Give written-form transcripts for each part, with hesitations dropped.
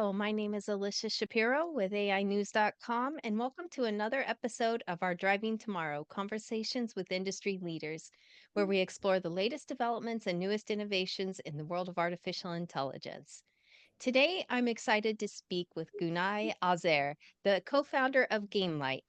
Well, my name is Alicia Shapiro with AInews.com, and welcome to another episode of our Driving Tomorrow Conversations with Industry Leaders, where we explore the latest developments and newest innovations in the world of artificial intelligence. Today, I'm excited to speak with Günay Azer, the co founder of Gamelight,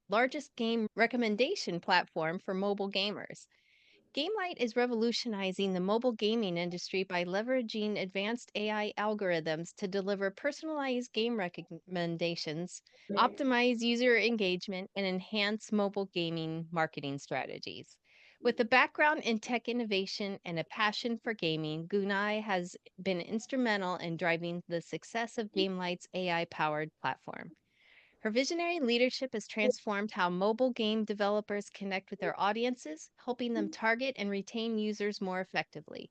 largest game recommendation platform for mobile gamers. Gamelight is revolutionizing the mobile gaming industry by leveraging advanced AI algorithms to deliver personalized game recommendations, optimize user engagement, and enhance mobile gaming marketing strategies. With a background in tech innovation and a passion for gaming, Gunai has been instrumental in driving the success of Gamelight's AI powered platform. Her visionary leadership has transformed how mobile game developers connect with their audiences, helping them target and retain users more effectively.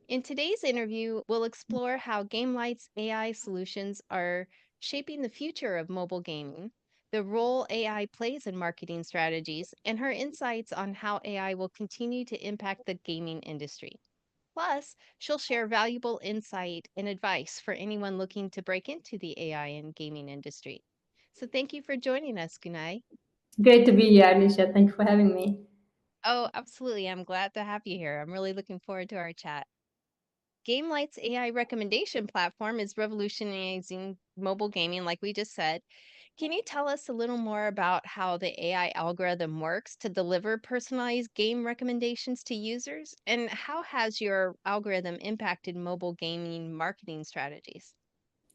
In today's interview, we'll explore how Gamelight's AI solutions are shaping the future of mobile gaming, the role AI plays in marketing strategies, and her insights on how AI will continue to impact the gaming industry. Plus, she'll share valuable insight and advice for anyone looking to break into the AI and gaming industry. So thank you for joining us, Gunai. Great to be here, Alicia. Thank you for having me. Oh, absolutely. I'm glad to have you here. I'm really looking forward to our chat. Gamelight's AI recommendation platform is revolutionizing mobile gaming, like we just said. Can you tell us a little more about how the AI algorithm works to deliver personalized game recommendations to users? And how has your algorithm impacted mobile gaming marketing strategies?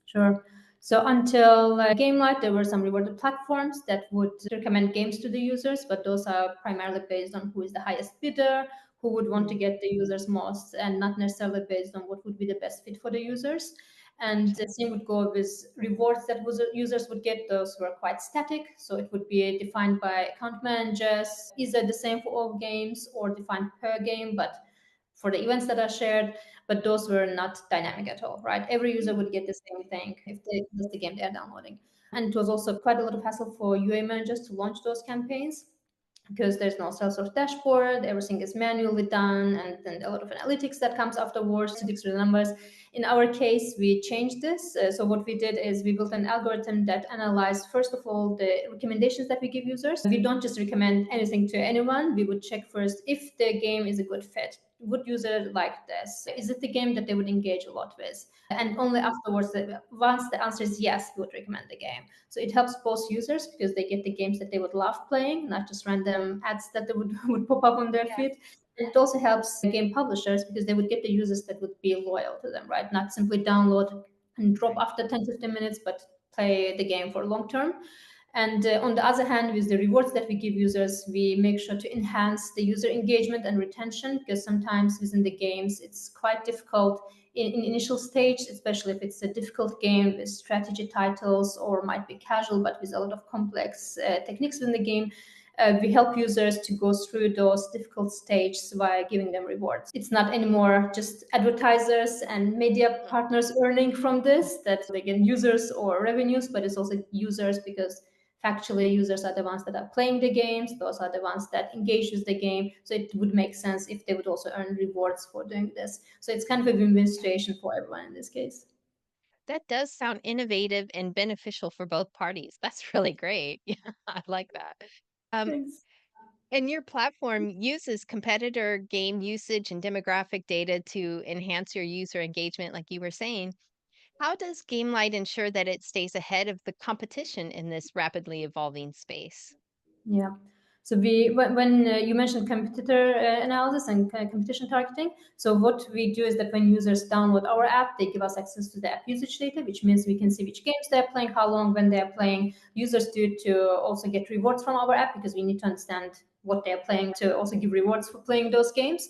Sure. So until Gamelight, there were some rewarded platforms that would recommend games to the users, but those are primarily based on who is the highest bidder, who would want to Mm, get the users most, and not necessarily based on what would be the best fit for the users. And gotcha. the same would go with rewards that users would get. Those were quite static, so it would be defined by account managers, either the same for all games or defined per game, but for the events that are shared, but those were not dynamic at all, right? Every user would get the same thing if that's the game they're downloading. And it was also quite a lot of hassle for UA managers to launch those campaigns because there's no Salesforce dashboard, everything is manually done, and then a lot of analytics that comes afterwards to decrease the numbers. In our case, we changed this. So what we did is we built an algorithm that analyzed, first of all, the recommendations that we give users. We don't just recommend anything to anyone. We would check first if the game is a good fit. Would user like this? Is it the game that they would engage a lot with? And only afterwards, once the answer is yes, we would recommend the game. So it helps both users because they get the games that they would love playing, not just random ads that they would, would pop up on their Yeah. feed. And it also helps game publishers because they would get the users that would be loyal to them, right? Not simply download and drop Right. after 10, 15 minutes, but play the game for long term. And on the other hand, with the rewards that we give users, we make sure to enhance the user engagement and retention because sometimes within the games, it's quite difficult in initial stage, especially if it's a difficult game with strategy titles or might be casual, but with a lot of complex techniques in the game. We help users to go through those difficult stages by giving them rewards. It's not anymore just advertisers and media Mm, partners earning from this, that they get users or revenues, but it's also users because factually users are the ones that are playing the games, those are the ones that engage with the game, so it would make sense if they would also earn rewards for doing this. So it's kind of a win-win situation for everyone in this case. that does sound innovative and beneficial for both parties. That's really great. Yeah, I like that. Um, Thanks. and your platform uses competitor game usage and demographic data to enhance your user engagement, like you were saying. How does Gamelight ensure that it stays ahead of the competition in this rapidly evolving space? Yeah. So we when you mentioned competitor analysis and competition targeting, so what we do is that when users download our app, they give us access to the app usage data, which means we can see which games they're playing, how long, when they're playing. Users do it to also get rewards from our app because we need to understand what they're playing to also give rewards for playing those games.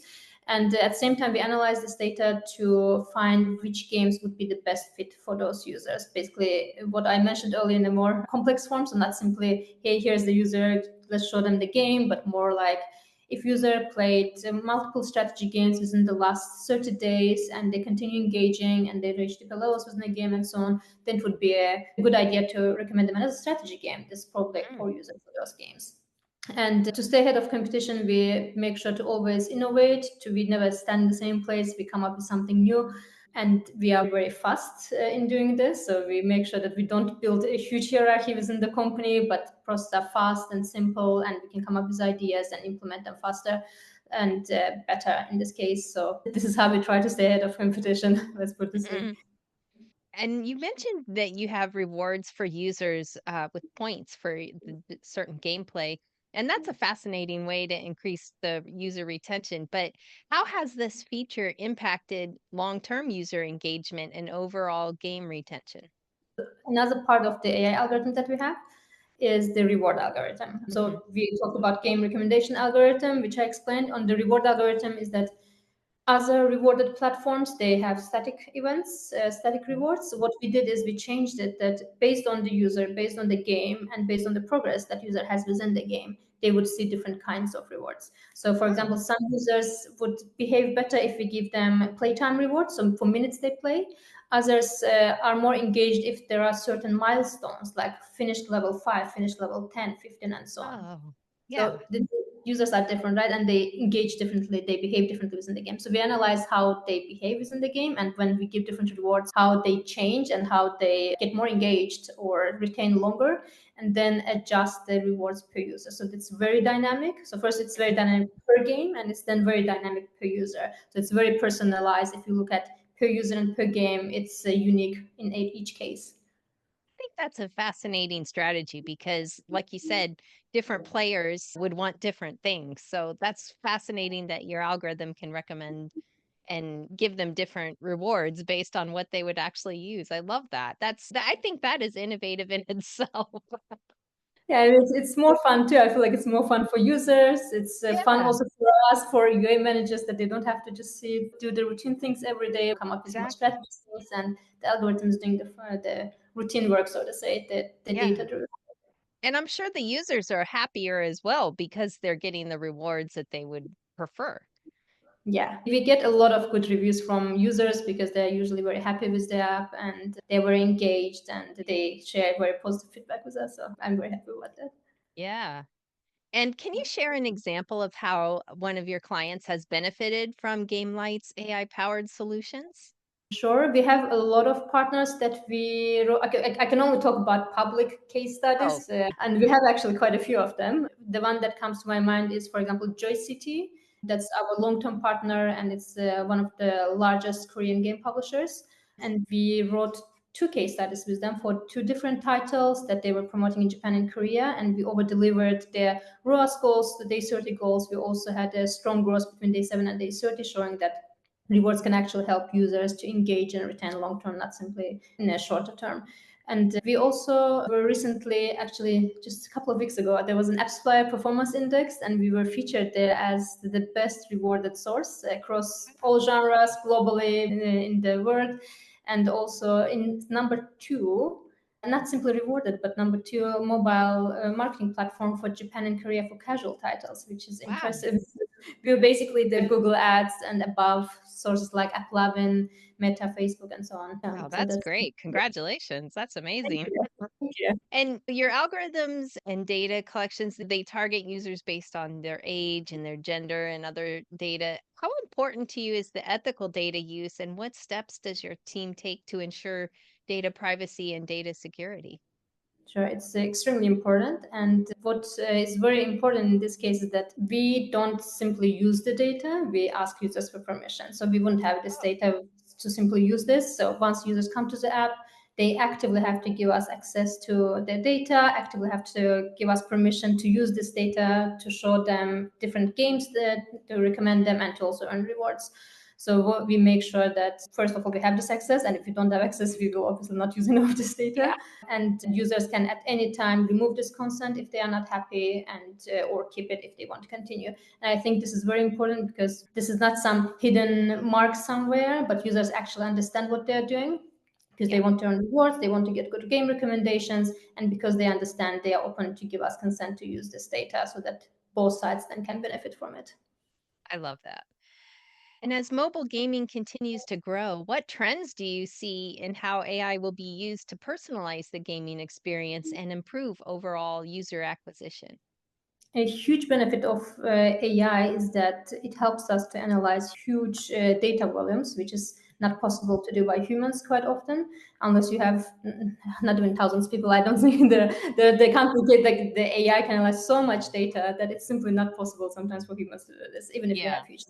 And at the same time, we analyze this data to find which games would be the best fit for those users. Basically, what I mentioned earlier in a more complex form, so not simply, hey, here's the user, let's show them the game, but more like if user played multiple strategy games within the last 30 days and they continue engaging and they reach the levels within the game and so on, then it would be a good idea to recommend them as a strategy game. This is probably a Mm, core user for those games. And to stay ahead of competition, we make sure to always innovate, to we never stand in the same place, we come up with something new. And we are very fast in doing this. So we make sure that we don't build a huge hierarchy within the company, but process are fast and simple, and we can come up with ideas and implement them faster and better in this case. So this is how we try to stay ahead of competition. Let's put it this way. Mhm. And you mentioned that you have rewards for users with points for the certain gameplay. And that's a fascinating way to increase the user retention. But how has this feature impacted long term user engagement and overall game retention? Another part of the AI algorithm that we have is the reward algorithm. Hmm. So we talked about game recommendation algorithm, which I explained. On the reward algorithm is that other rewarded platforms, they have static events, static rewards. So what we did is we changed it that based on the user, based on the game, and based on the progress that user has within the game, they would see different kinds of rewards. So for Oh, example, some users would behave better if we give them playtime rewards, so for minutes they play. Others are more engaged if there are certain milestones like finished level 5, finished level 10, 15, and so on. oh, So yeah. the users are different, right? And they engage differently, they behave differently within the game. So we analyze how they behave within the game, and when we give different rewards, how they change and how they get more engaged or retain longer, and then adjust the rewards per user. So it's very dynamic. So first it's very dynamic per game, and it's then very dynamic per user. So it's very personalized. If you look at per user and per game, it's unique in each case. Think that's a fascinating strategy because, like you said, different players would want different things. So that's fascinating that your algorithm can recommend and give them different rewards based on what they would actually use. I love that. I think that is innovative in itself. Yeah, and it's more fun too. I feel like it's more fun for users. It's fun Yeah, also for us, for UA managers, that they don't have to just do the routine things every day, come up with more exactly. strategies, and the algorithm is doing the routine work, so to say, the Yeah. data driven. And I'm sure the users are happier as well because they're getting the rewards that they would prefer. Yeah, we get a lot of good reviews from users because they're usually very happy with the app and they're very engaged and they share very positive feedback with us. So I'm very happy about that. Yeah. And can you share an example of how one of your clients has benefited from Gamelight's AI-powered solutions? Sure, we have a lot of partners that I can only talk about public case Oh, studies, and we have actually quite a few of them. The one that comes to my mind is, for example, Joy City. That's our long-term partner, and it's one of the largest Korean game publishers. And we wrote two case studies with them for two different titles that they were promoting in Japan and Korea, and we over-delivered their ROAS goals, the day 30 goals. We also had a strong growth between day 7 and day 30, showing that rewards can actually help users to engage and retain long term, not simply in a shorter term. And we also were recently, actually just a couple of weeks ago, there was an App Supply Performance Index, and we were featured there as the best rewarded source across all genres globally in the world. And also in number two, not simply rewarded, but number two, mobile marketing platform for Japan and Korea for casual titles, which is wow. impressive. We're basically the Google Ads and above sources like AppLovin, Meta, Facebook, and so on. Wow, So that's that's great. Congratulations. That's thank amazing. you. Thank you. And your algorithms and data collections, they target users based on their age and their gender and other data. How important to you is the ethical data use, and what steps does your team take to ensure data privacy and data security? Sure, it's extremely important. And what is very important in this case is that we don't simply use the data, we ask users for permission. So we wouldn't have this Oh, data to simply use this. So once users come to the app, they actively have to give us access to their data, actively have to give us permission to use this data to show them different games that to recommend them and to also earn rewards. So we make sure that first of all we have this access, and if you don't have access, we will obviously not use any of this yeah. data. And users can at any time remove this consent if they are not happy, and or keep it if they want to continue. And I think this is very important because this is not some hidden mark somewhere, but users actually understand what they're doing because Yeah. they want to earn rewards, they want to get good game recommendations, and because they understand, they are open to give us consent to use this data so that both sides then can benefit from it. I love that. And as mobile gaming continues to grow, what trends do you see in how AI will be used to personalize the gaming experience and improve overall user acquisition? A huge benefit of AI is that it helps us to analyze huge data volumes, which is not possible to do by humans quite often, unless you have not even thousands of people. I don't think they can't get like the AI can analyze so much data that it's simply not possible sometimes for humans to do this, even if you Yeah, have huge.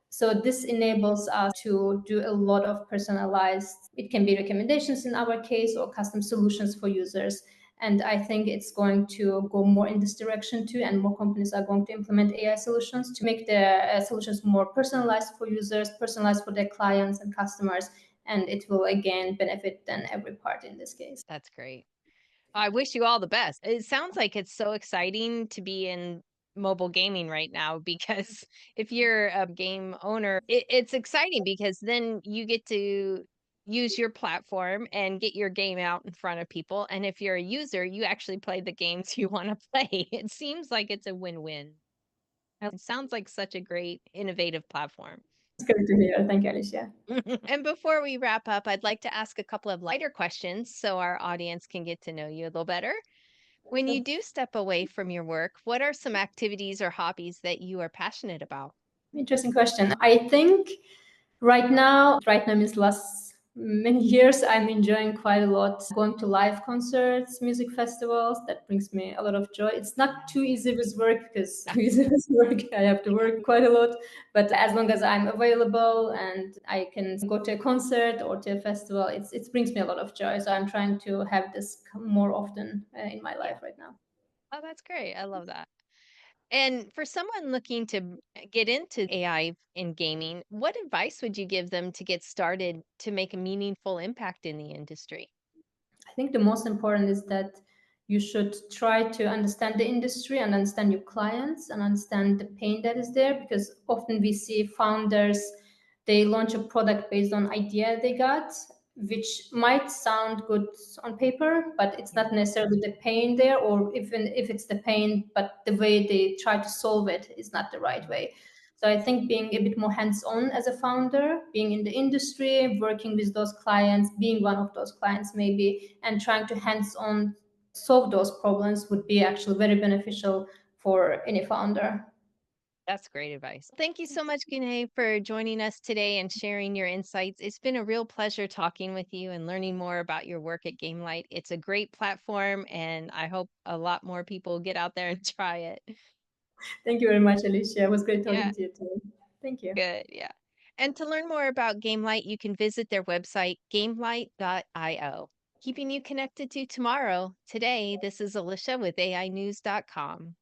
So this enables us to do a lot of personalized, it can be recommendations in our case or custom solutions for users. And I think it's going to go more in this direction too, and more companies are going to implement AI solutions to make their solutions more personalized for users, personalized for their clients and customers, and it will again benefit then every party in this case. that's great. I wish you all the best. It sounds like it's so exciting to be in mobile gaming right now because if you're a game owner, it's exciting because then you get to use your platform and get your game out in front of people. And if you're a user, you actually play the games you want to play. It seems like it's a win win. It sounds like such a great, innovative platform. It's great to hear. Thank you, Alicia. And before we wrap up, I'd like to ask a couple of lighter questions so our audience can get to know you a little better. When you Sure. do step away from your work, what are some activities or hobbies that you are passionate about? Interesting question. I think right now means last many years, I'm enjoying quite a lot going to live concerts, music festivals. That brings me a lot of joy. It's not too easy with work because too easy with work. I have to work quite a lot. But as long as I'm available and I can go to a concert or to a festival, it brings me a lot of joy. So I'm trying to have this more often in my Yeah. life right now. Oh, that's great. I love that. And for someone looking to get into AI in gaming, what advice would you give them to get started to make a meaningful impact in the industry? I think the most important is that you should try to understand the industry and understand your clients and understand the pain that is there, because often we see founders, they launch a product based on idea they got, which might sound good on paper, but it's Yeah. not necessarily the pain there, or even if it's the pain, but the way they try to solve it is not the right way. So I think being a bit more hands-on as a founder, being in the industry, working with those clients, being one of those clients maybe, and trying to hands-on solve those problems would be actually very beneficial for any founder. That's great advice. Thank you so much, Günay, for joining us today and sharing your insights. It's been a real pleasure talking with you and learning more about your work at Gamelight. It's a great platform, and I hope a lot more people get out there and try it. Thank you very much, Alicia. It was great Yeah, talking to you too. Thank you. good. Yeah. And to learn more about Gamelight, you can visit their website, gamelight.io. Keeping you connected to tomorrow. Today, this is Alicia with AInews.com.